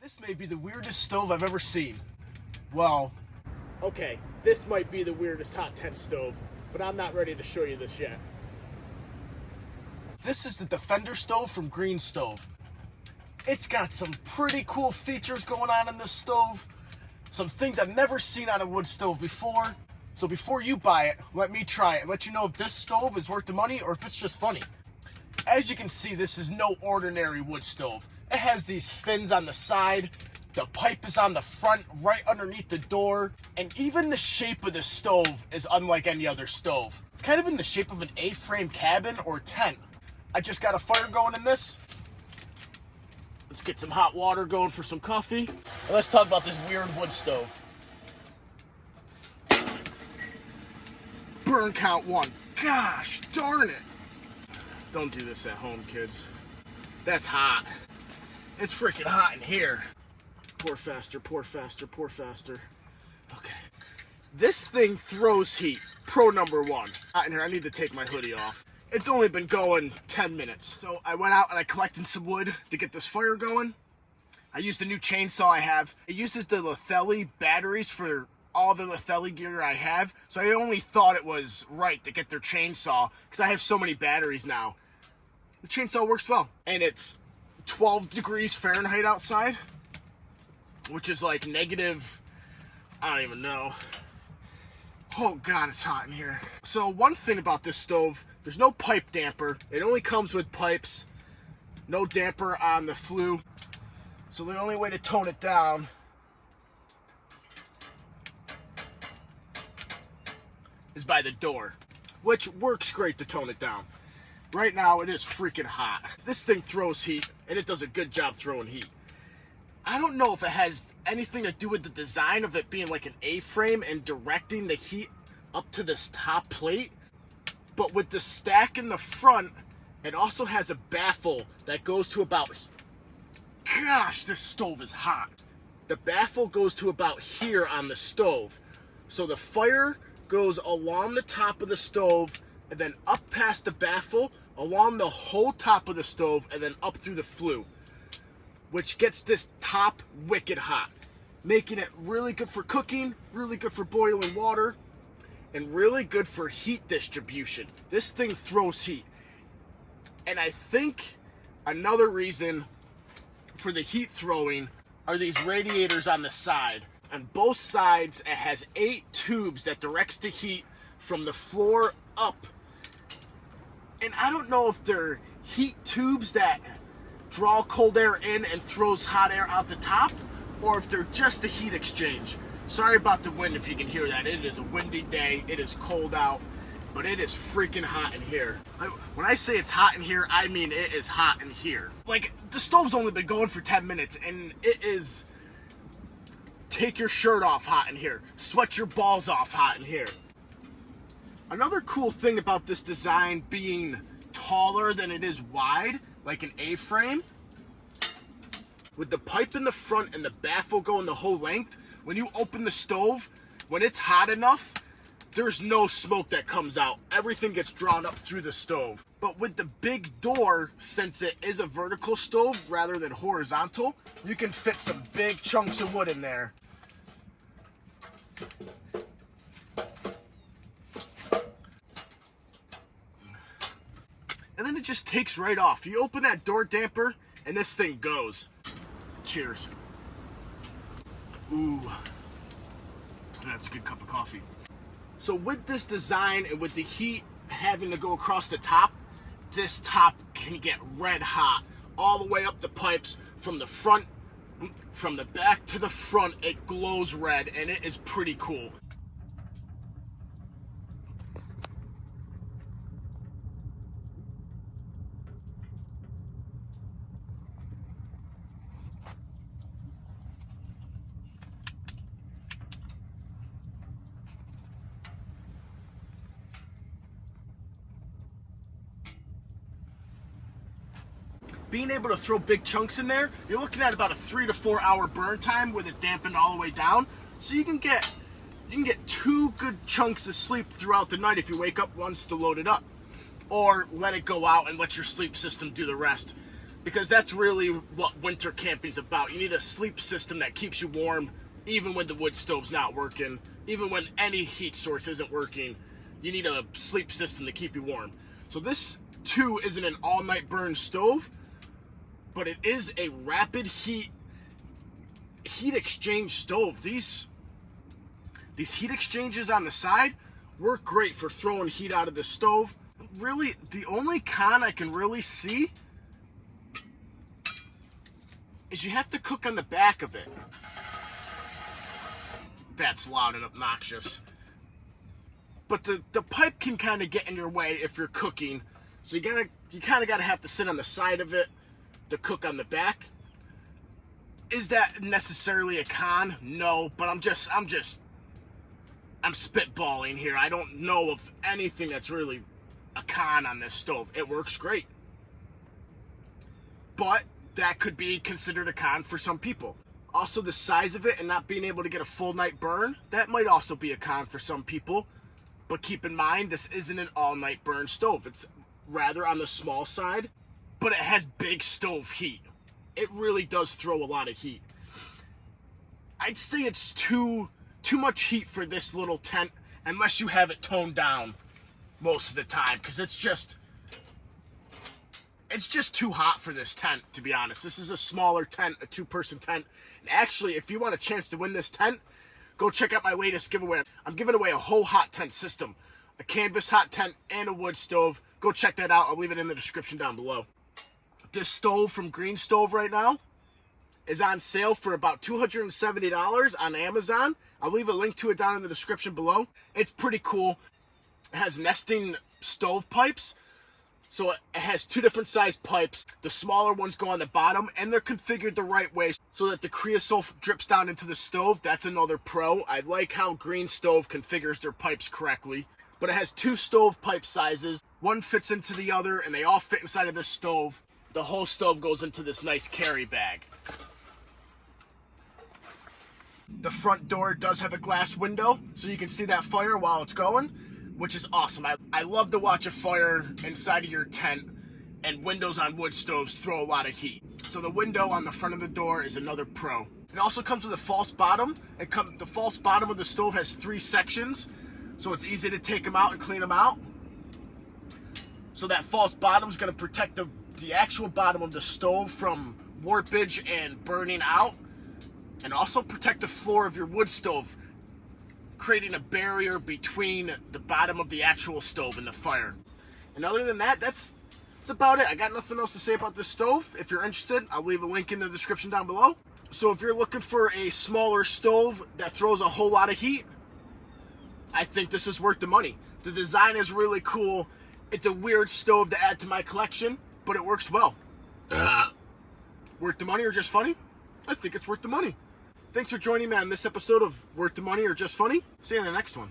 This may be the weirdest stove I've ever seen. Well, Okay, this might be the weirdest hot tent stove, but I'm not ready to show you this yet. this is the Defender stove from GreenStove. It's got some pretty cool features going on in this stove. Some things I've never seen on a wood stove before. So before you buy it, let me try it and let you know if this stove is worth the money or if it's just funny. As you can see, this is no ordinary wood stove. It has these fins on the side. The pipe is on the front, right underneath the door. And even the shape of the stove is unlike any other stove. It's kind of in the shape of an A-frame cabin or tent. I just got a fire going in this. Let's get some hot water going for some coffee. And let's talk about this weird wood stove. Burn count 1. Gosh darn it. Don't do this at home, kids. That's hot. It's freaking hot in here. Pour faster, pour faster, pour faster. Okay. This thing throws heat. Pro number 1. Hot in here, I need to take my hoodie off. It's only been going 10 minutes. So I went out and I collected some wood to get this fire going. I used a new chainsaw I have. It uses the Lithelli batteries for all the Lithelli gear I have. So I only thought it was right to get their chainsaw because I have so many batteries now. The chainsaw works well. And it's 12 degrees Fahrenheit outside, which is like negative, I don't even know. Oh God, it's hot in here. So one thing about this stove, there's no pipe damper. It only comes with pipes. No damper on the flue. So the only way to tone it down is by the door, which works great to tone it down. Right now, it is freaking hot. This thing throws heat, and it does a good job throwing heat. I don't know if it has anything to do with the design of it being like an A-frame and directing the heat up to this top plate, but with the stack in the front, it also has a baffle that goes to about... Gosh, this stove is hot. The baffle goes to about here on the stove. So the fire goes along the top of the stove and then up past the baffle, along the whole top of the stove, and then up through the flue, which gets this top wicked hot, making it really good for cooking, really good for boiling water, and really good for heat distribution. This thing throws heat. And I think another reason for the heat throwing are these radiators on the side. On both sides, it has 8 tubes that directs the heat from the floor up. And I don't know if they're heat tubes that draw cold air in and throws hot air out the top, or if they're just the heat exchange. Sorry about the wind if you can hear that. It is a windy day, it is cold out, but it is freaking hot in here. When I say it's hot in here, I mean it is hot in here. Like, the stove's only been going for 10 minutes, and it is take your shirt off hot in here. Sweat your balls off hot in here. Another cool thing about this design being taller than it is wide, like an A-frame, with the pipe in the front and the baffle going the whole length, when you open the stove, when it's hot enough, there's no smoke that comes out. Everything gets drawn up through the stove. But with the big door, since it is a vertical stove rather than horizontal, you can fit some big chunks of wood in there. And then it just takes right off. You open that door damper, and this thing goes. Cheers. Ooh. That's a good cup of coffee. So with this design and with the heat having to go across the top, this top can get red hot all the way up the pipes from the front, from the back to the front. It glows red, and it is pretty cool. Being able to throw big chunks in there, you're looking at about a 3 to 4 hour burn time with it dampened all the way down. So you can get 2 good chunks of sleep throughout the night if you wake up once to load it up. Or let it go out and let your sleep system do the rest. because that's really what winter camping's about. You need a sleep system that keeps you warm even when the wood stove's not working, even when any heat source isn't working. You need a sleep system to keep you warm. So this too isn't an all-night burn stove, but it is a rapid heat exchange stove. These heat exchanges on the side work great for throwing heat out of the stove. Really, the only con I can really see is you have to cook on the back of it. That's loud and obnoxious. But the pipe can kind of get in your way if you're cooking. So you kind of gotta have to sit on the side of it to cook on the back. Is that necessarily a con? No, but I'm spitballing here. I don't know of anything that's really a con on this stove. It works great. But that could be considered a con for some people. Also, the size of it and not being able to get a full night burn, that might also be a con for some people. But keep in mind, this isn't an all-night burn stove. It's rather on the small side, but it has big stove heat. It really does throw a lot of heat. I'd say it's too much heat for this little tent unless you have it toned down most of the time, because it's just too hot for this tent, to be honest. This is a smaller tent, a 2-person tent. And actually, if you want a chance to win this tent, go check out my latest giveaway. I'm giving away a whole hot tent system, a canvas hot tent and a wood stove. Go check that out. I'll leave it in the description down below. This stove from GreenStove right now is on sale for about $270 on Amazon. I'll leave a link to it down in the description below. It's pretty cool. It has nesting stove pipes. So it has 2 different size pipes. The smaller ones go on the bottom, and they're configured the right way so that the creosote drips down into the stove. That's another pro. I like how GreenStove configures their pipes correctly. But it has 2 stove pipe sizes. One fits into the other, and they all fit inside of this stove. The whole stove goes into this nice carry bag. The front door does have a glass window, so you can see that fire while it's going, which is awesome. I love to watch a fire inside of your tent, and windows on wood stoves throw a lot of heat. So the window on the front of the door is another pro. It also comes with a false bottom. The false bottom of the stove has 3 sections, so it's easy to take them out and clean them out. So that false bottom is going to protect the actual bottom of the stove from warpage and burning out, and also protect the floor of your wood stove, creating a barrier between the bottom of the actual stove and the fire. And other than that, that's about it. I got nothing else to say about this stove. If you're interested, I'll leave a link in the description down below. So if you're looking for a smaller stove that throws a whole lot of heat, I think this is worth the money. The design is really cool. It's a weird stove to add to my collection, but it works well. Worth the money or just funny? I think it's worth the money. Thanks for joining me on this episode of Worth the Money or Just Funny. See you in the next one.